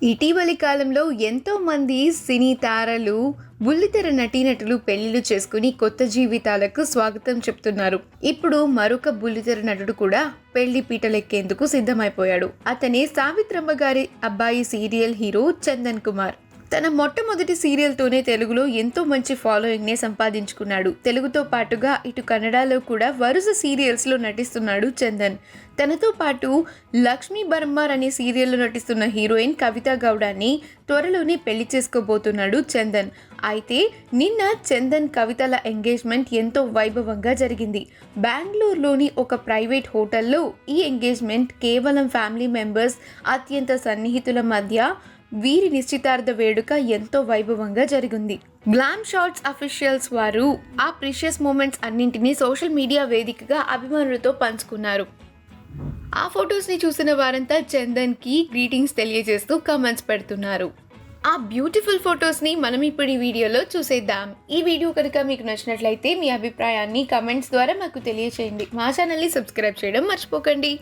ఇటీవలి కాలంలో ఎంతో మంది సినీ తారలు, బుల్లితెర నటీనటులు పెళ్లిళ్లు చేసుకుని కొత్త జీవితాలకు స్వాగతం చెప్తున్నారు. ఇప్పుడు మరొక బుల్లితెర నటుడు కూడా పెళ్లి పీటలెక్కేందుకు సిద్ధమైపోయాడు. అతనే సావిత్రమ్మ గారి అబ్బాయి సీరియల్ హీరో చందన్ కుమార్. తన మొట్టమొదటి సీరియల్తోనే తెలుగులో ఎంతో మంచి ఫాలోయింగ్నే సంపాదించుకున్నాడు. తెలుగుతో పాటుగా ఇటు కన్నడలో కూడా వరుస సీరియల్స్లో నటిస్తున్నాడు చందన్. తనతో పాటు లక్ష్మీ బర్మార్ అనే సీరియల్లో నటిస్తున్న హీరోయిన్ కవితా గౌడాన్ని త్వరలోనే పెళ్లి చేసుకోబోతున్నాడు చందన్. అయితే నిన్న చందన్ కవితల ఎంగేజ్మెంట్ ఎంతో వైభవంగా జరిగింది. బెంగళూరులోని ఒక ప్రైవేట్ హోటల్లో ఈ ఎంగేజ్మెంట్ కేవలం ఫ్యామిలీ మెంబర్స్, అత్యంత సన్నిహితుల మధ్య వీరి నిశ్చితార్థ వేడుక ఎంతో వైభవంగా జరిగింది. గ్లామ్ షాట్స్ అఫీషియల్స్ వారు ఆ ప్రీషియస్ మూమెంట్స్ అన్నింటినీ సోషల్ మీడియా వేదికగా అభిమానులతో పంచుకున్నారు. ఆ ఫొటోస్ని చూసిన వారంతా చందన్కి గ్రీటింగ్స్ తెలియజేస్తూ కామెంట్స్ పెడుతున్నారు. ఆ బ్యూటిఫుల్ ఫొటోస్ని మనం ఇప్పుడు ఈ వీడియోలో చూసేద్దాం. ఈ వీడియో కనుక మీకు నచ్చినట్లయితే మీ అభిప్రాయాన్ని కామెంట్స్ ద్వారా మాకు తెలియచేయండి. మా ఛానల్ని సబ్స్క్రైబ్ చేయడం మర్చిపోకండి.